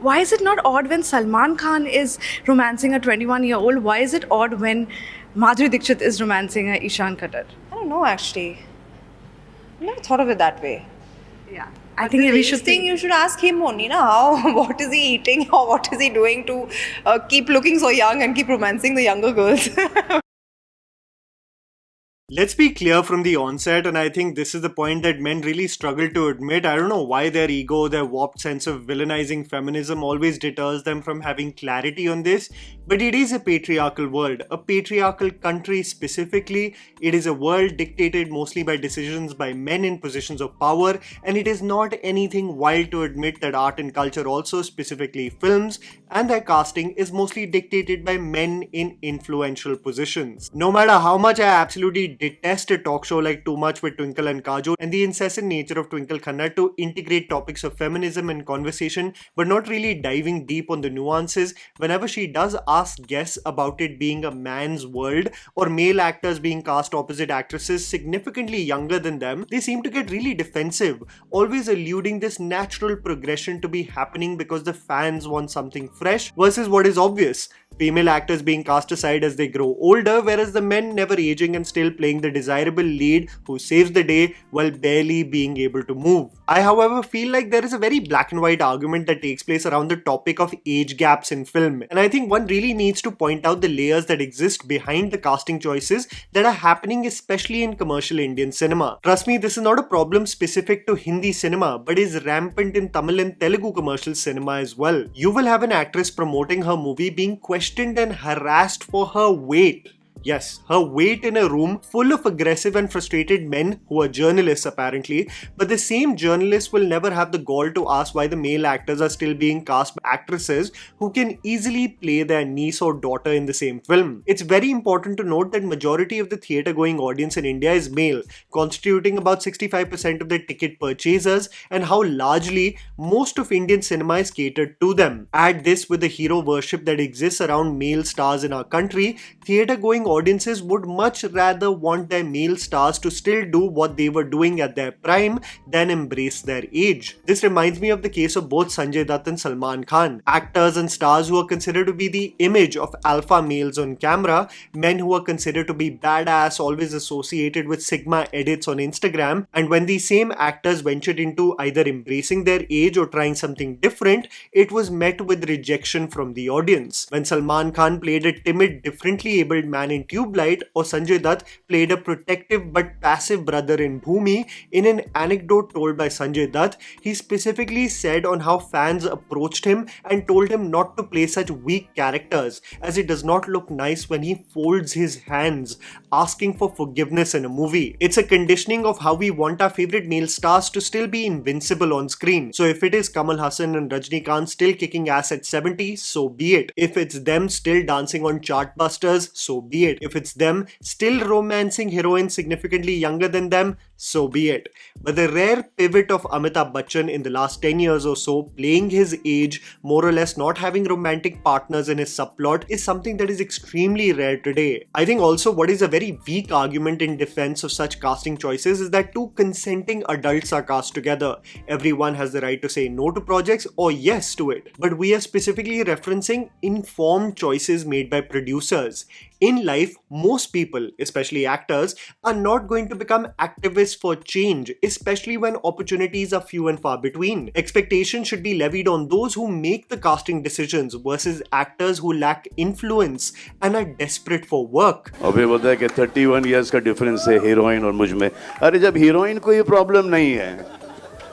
Why is it not odd when Salman Khan is romancing a 21-year-old? Why is it odd when Madhuri Dixit is romancing a Ishan Khatter? I don't know actually. I never thought of it that way. Yeah, I think we should Thing you should ask him only, na, how what is he eating or what is he doing to keep looking so young and keep romancing the younger girls. Let's be clear from the onset, and I think this is the point that men really struggle to admit. I don't know why their ego, their warped sense of villainizing feminism always deters them from having clarity on this, but it is a patriarchal world, a patriarchal country specifically. It is a world dictated mostly by decisions by men in positions of power, and it is not anything wild to admit that art and culture, also specifically films, and their casting is mostly dictated by men in influential positions. No matter how much I absolutely detest a talk show like Too Much with Twinkle and Kajol and the incessant nature of Twinkle Khanna to integrate topics of feminism in conversation but not really diving deep on the nuances, whenever she does ask guests about it being a man's world or male actors being cast opposite actresses significantly younger than them, they seem to get really defensive, always alluding this natural progression to be happening because the fans want something fresh versus what is obvious. Female actors being cast aside as they grow older, whereas the men never aging and still playing the desirable lead who saves the day while barely being able to move. I, however, feel like there is a very black and white argument that takes place around the topic of age gaps in film, and I think one really needs to point out the layers that exist behind the casting choices that are happening, especially in commercial Indian cinema. Trust me, this is not a problem specific to Hindi cinema, but is rampant in Tamil and Telugu commercial cinema as well. You will have an actress promoting her movie being questioned and harassed for her weight. Yes, her weight in a room full of aggressive and frustrated men who are journalists apparently, but the same journalists will never have the gall to ask why the male actors are still being cast by actresses who can easily play their niece or daughter in the same film. It's very important to note that majority of the theatre going audience in India is male, constituting about 65% of the ticket purchasers, and how largely most of Indian cinema is catered to them. Add this with the hero worship that exists around male stars in our country, theatre going audiences would much rather want their male stars to still do what they were doing at their prime than embrace their age. This reminds me of the case of both Sanjay Dutt and Salman Khan, actors and stars who are considered to be the image of alpha males on camera, men who are considered to be badass, always associated with Sigma edits on Instagram, and when these same actors ventured into either embracing their age or trying something different, it was met with rejection from the audience. When Salman Khan played a timid, differently abled man in Tube Light, or Sanjay Dutt played a protective but passive brother in Bhumi, in an anecdote told by Sanjay Dutt, he specifically said on how fans approached him and told him not to play such weak characters, as it does not look nice when he folds his hands, asking for forgiveness in a movie. It's a conditioning of how we want our favorite male stars to still be invincible on screen. So if it is Kamal Hassan and Rajnikant still kicking ass at 70, so be it. If it's them still dancing on chartbusters, so be it. If it's them still romancing heroines significantly younger than them, so be it. But the rare pivot of Amitabh Bachchan in the last 10 years or so, playing his age, more or less not having romantic partners in his subplot, is something that is extremely rare today. I think also what is a very weak argument in defense of such casting choices is that two consenting adults are cast together. Everyone has the right to say no to projects or yes to it. But we are specifically referencing informed choices made by producers. In life, most people, especially actors, are not going to become activists for change, especially when opportunities are few and far between. Expectations should be levied on those who make the casting decisions versus actors who lack influence and are desperate for work. अभी बोलता है कि 31 years का difference है heroine और मुझ में. अरे जब हीरोइन को ये प्रॉब्लम नहीं है,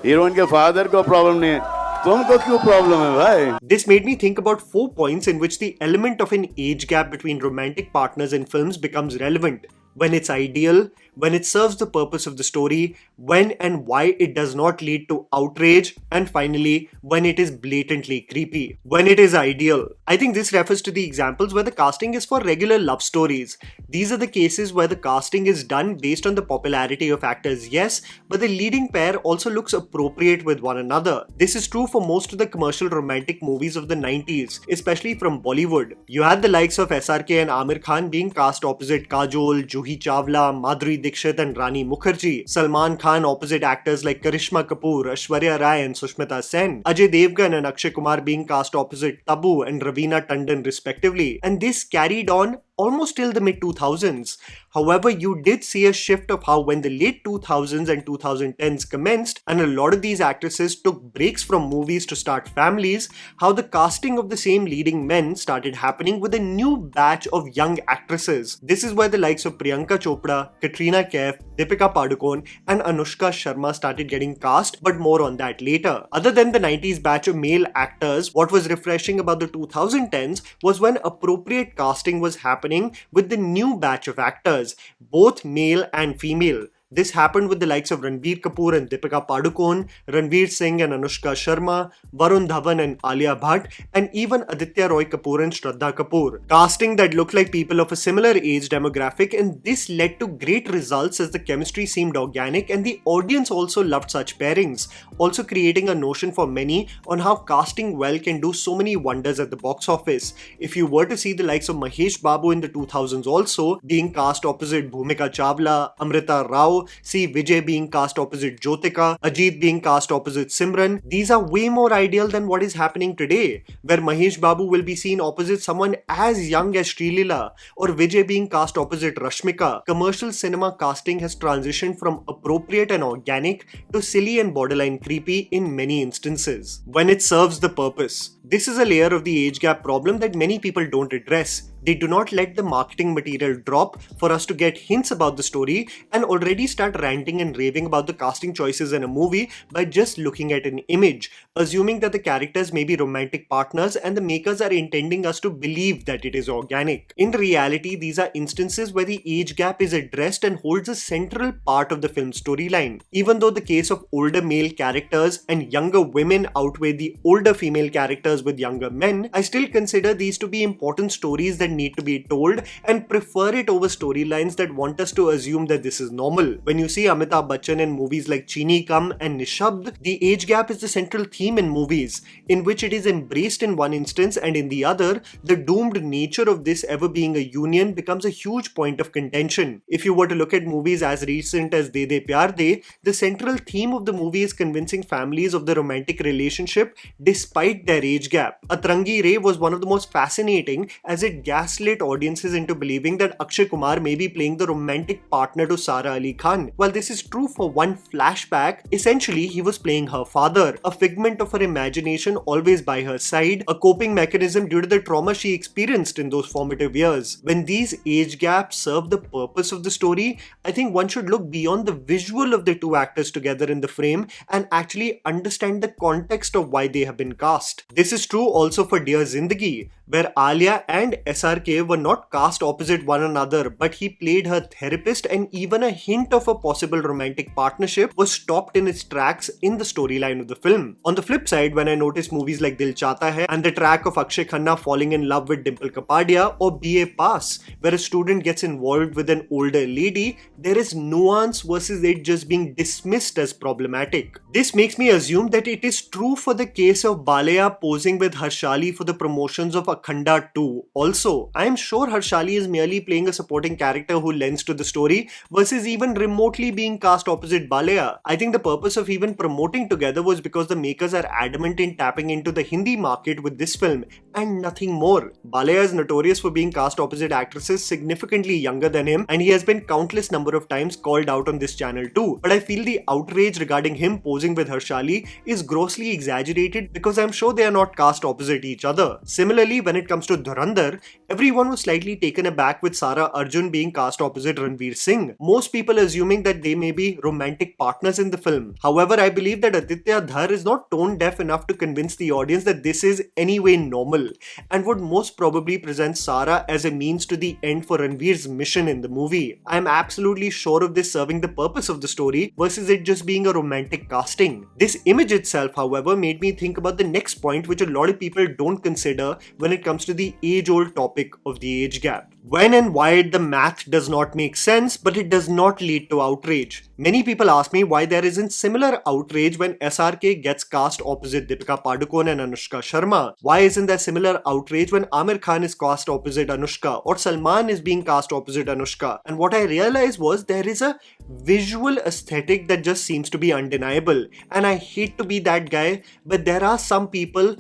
हीरोइन के फादर को प्रॉब्लम नहीं है, तुमको क्यों प्रॉब्लम है भाई? This made me think about 4 points in which the element of an age gap between romantic partners in films becomes relevant. When it's ideal, when it serves the purpose of the story, when and why it does not lead to outrage, and finally, when it is blatantly creepy. When it is ideal. I think this refers to the examples where the casting is for regular love stories. These are the cases where the casting is done based on the popularity of actors, yes, but the leading pair also looks appropriate with one another. This is true for most of the commercial romantic movies of the 90s, especially from Bollywood. You had the likes of SRK and Amir Khan being cast opposite Kajol, Juhi Chawla, Madhuri Dixit and Rani Mukherjee, Salman Khan opposite actors like Karishma Kapoor, Aishwarya Rai and Sushmita Sen, Ajay Devgan and Akshay Kumar being cast opposite Tabu and Raveena Tandon respectively, and this carried on almost till the mid-2000s. However, you did see a shift of how when the late 2000s and 2010s commenced and a lot of these actresses took breaks from movies to start families, how the casting of the same leading men started happening with a new batch of young actresses. This is where the likes of Priyanka Chopra, Katrina Kaif, Deepika Padukone and Anushka Sharma started getting cast, but more on that later. Other than the 90s batch of male actors, what was refreshing about the 2010s was when appropriate casting was happening with the new batch of actors, both male and female. This happened with the likes of Ranbir Kapoor and Deepika Padukone, Ranveer Singh and Anushka Sharma, Varun Dhawan and Alia Bhatt, and even Aditya Roy Kapoor and Shraddha Kapoor. Casting that looked like people of a similar age demographic, and this led to great results as the chemistry seemed organic and the audience also loved such pairings, also creating a notion for many on how casting well can do so many wonders at the box office. If you were to see the likes of Mahesh Babu in the 2000s also being cast opposite Bhumika Chawla, Amrita Rao, see Vijay being cast opposite Jyotika, Ajit being cast opposite Simran, these are way more ideal than what is happening today, where Mahesh Babu will be seen opposite someone as young as Srilila, or Vijay being cast opposite Rashmika. Commercial cinema casting has transitioned from appropriate and organic to silly and borderline creepy in many instances, when it serves the purpose. This is a layer of the age gap problem that many people don't address. They do not let the marketing material drop for us to get hints about the story and already start ranting and raving about the casting choices in a movie by just looking at an image, assuming that the characters may be romantic partners and the makers are intending us to believe that it is organic. In reality, these are instances where the age gap is addressed and holds a central part of the film storyline. Even though the case of older male characters and younger women outweigh the older female characters with younger men, I still consider these to be important stories that need to be told and prefer it over storylines that want us to assume that this is normal. When you see Amitabh Bachchan in movies like Chini Kam and Nishabd, the age gap is the central theme in movies, in which it is embraced in one instance, and in the other, the doomed nature of this ever being a union becomes a huge point of contention. If you were to look at movies as recent as De De Pyar De, the central theme of the movie is convincing families of the romantic relationship despite their age gap. Atrangi Re was one of the most fascinating as it gaslit audiences into believing that Akshay Kumar may be playing the romantic partner to Sara Ali Khan. While this is true for one flashback, essentially he was playing her father, a figment of her imagination always by her side, a coping mechanism due to the trauma she experienced in those formative years. When these age gaps serve the purpose of the story, I think one should look beyond the visual of the two actors together in the frame and actually understand the context of why they have been cast. This is true also for Dear Zindagi, where Alia and SRK were not cast opposite one another, but he played her therapist, and even a hint of a possible romantic partnership was stopped in its tracks in the storyline of the film. On the flip side, when I notice movies like Dil Chahta Hai and the track of Akshay Khanna falling in love with Dimple Kapadia, or BA Pass, where a student gets involved with an older lady, there is nuance versus it just being dismissed as problematic. This makes me assume that it is true for the case of Balayya posing with Harshali for the promotions of Akhanda 2. Also, I am sure Harshali is merely playing a supporting character who lends to the story versus even remotely being cast opposite Balayya. I think the purpose of even promoting together was because the makers are adamant in tapping into the Hindi market with this film and nothing more. Balayya is notorious for being cast opposite actresses significantly younger than him, and he has been countless number of times called out on this channel too. But I feel the outrage regarding him posing with Harshali is grossly exaggerated because I'm sure they are not cast opposite each other. Similarly, when it comes to Dhurandhar, everyone was slightly taken aback with Sara Arjun being cast opposite Ranveer Singh, most people assuming that they may be romantic partners in the film. However, I believe that Aditya Dhar is not tone deaf enough to convince the audience that this is anyway normal, and would most probably present Sara as a means to the end for Ranveer's mission in the movie. I am absolutely sure of this serving the purpose of the story versus it just being a romantic casting. This image itself, however, made me think about the next point which a lot of people don't consider when it comes to the age-old topic of the age gap. When and why the math does not make sense, but it does not lead to outrage. Many people ask me why there isn't similar outrage when SRK gets cast opposite Deepika Padukone and Anushka Sharma. Why isn't there similar outrage when Amir Khan is cast opposite Anushka or Salman is being cast opposite Anushka? And what I realized was there is a visual aesthetic that just seems to be undeniable. And I hate to be that guy, but there are some people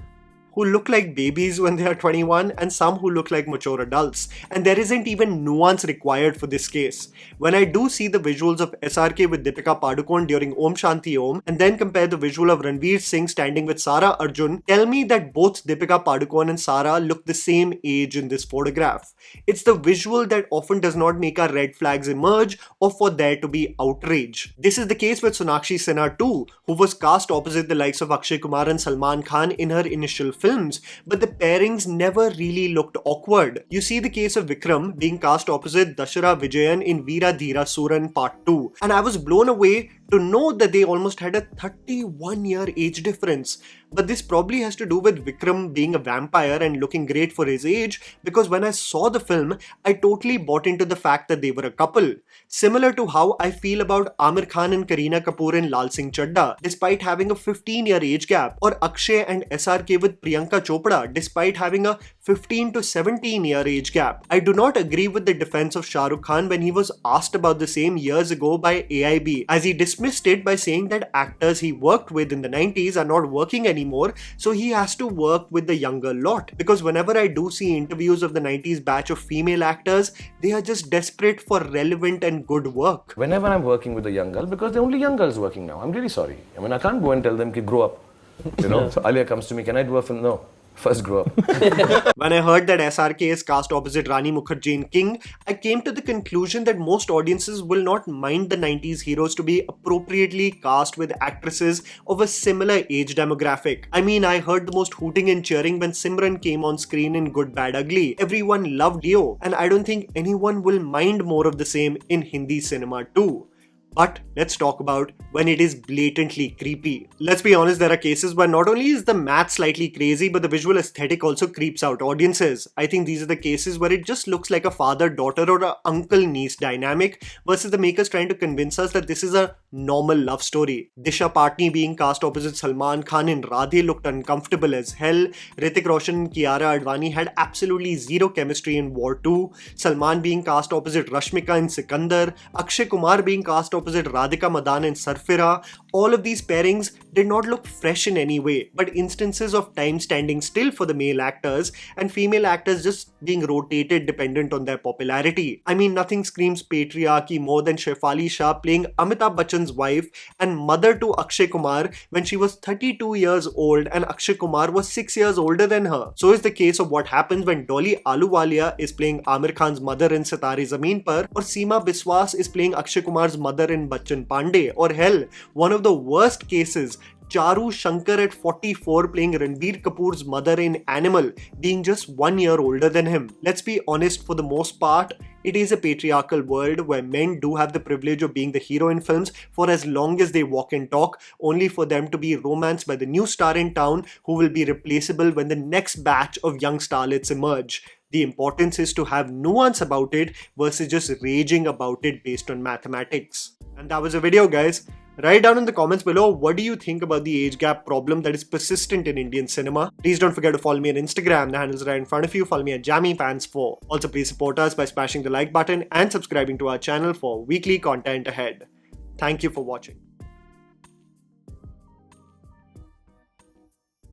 who look like babies when they are 21 and some who look like mature adults. And there isn't even nuance required for this case. When I do see the visuals of SRK with Deepika Padukone during Om Shanti Om and then compare the visual of Ranveer Singh standing with Sara Arjun, tell me that both Deepika Padukone and Sara look the same age in this photograph. It's the visual that often does not make our red flags emerge or for there to be outrage. This is the case with Sonakshi Sinha too, who was cast opposite the likes of Akshay Kumar and Salman Khan in her initial films, but the pairings never really looked awkward. You see the case of Vikram being cast opposite Dashara Vijayan in Veera Dheera Suran Part 2, and I was blown away to know that they almost had a 31-year age difference. But this probably has to do with Vikram being a vampire and looking great for his age, because when I saw the film, I totally bought into the fact that they were a couple. Similar to how I feel about Amir Khan and Kareena Kapoor in Lal Singh Chadda, despite having a 15-year age gap, or Akshay and SRK with Priyanka Chopra, despite having a 15 to 17-year age gap. I do not agree with the defense of Shah Rukh Khan when he was asked about the same years ago by AIB, as he dismissed it by saying that actors he worked with in the 90s are not working anymore, so he has to work with the younger lot. Because whenever I do see interviews of the 90s batch of female actors, they are just desperate for relevant and good work. Whenever I'm working with a young girl, because there are only young girls working now, I'm really sorry. I mean, I can't go and tell them to grow up. You know, so Alia comes to me, can I do a film? No. First grow up. When I heard that SRK is cast opposite Rani Mukherjee in King, I came to the conclusion that most audiences will not mind the 90s heroes to be appropriately cast with actresses of a similar age demographic. I mean, I heard the most hooting and cheering when Simran came on screen in Good Bad Ugly. Everyone loved Leo, and I don't think anyone will mind more of the same in Hindi cinema too. But let's talk about when it is blatantly creepy. Let's be honest, there are cases where not only is the math slightly crazy, but the visual aesthetic also creeps out audiences. I think these are the cases where it just looks like a father-daughter or an uncle-niece dynamic versus the makers trying to convince us that this is a normal love story. Disha Patni being cast opposite Salman Khan in Radhe looked uncomfortable as hell. Hrithik Roshan and Kiara Advani had absolutely zero chemistry in War 2. Salman being cast opposite Rashmika in Sikandar. Akshay Kumar being cast opposite Radhika Madan in Sarfira. All of these pairings did not look fresh in any way, but instances of time standing still for the male actors and female actors just being rotated dependent on their popularity. I mean, nothing screams patriarchy more than Shefali Shah playing Amitabh Bachchan's wife and mother to Akshay Kumar when she was 32 years old and Akshay Kumar was 6 years older than her. So is the case of what happens when Dolly Ahluwalia is playing Amir Khan's mother in Sitare Zameen Par, or Seema Biswas is playing Akshay Kumar's mother in Bachchan Pandey, or hell, one of the worst cases, Charu Shankar at 44 playing Ranbir Kapoor's mother in Animal, being just 1 year older than him. Let's be honest, for the most part, it is a patriarchal world where men do have the privilege of being the hero in films for as long as they walk and talk, only for them to be romanced by the new star in town who will be replaceable when the next batch of young starlets emerge. The importance is to have nuance about it versus just raging about it based on mathematics. And that was a video, guys. Write down in the comments below, what do you think about the age gap problem that is persistent in Indian cinema? Please don't forget to follow me on Instagram. The handle's right in front of you. Follow me at JammyFans4. Also, please support us by smashing the like button and subscribing to our channel for weekly content ahead. Thank you for watching.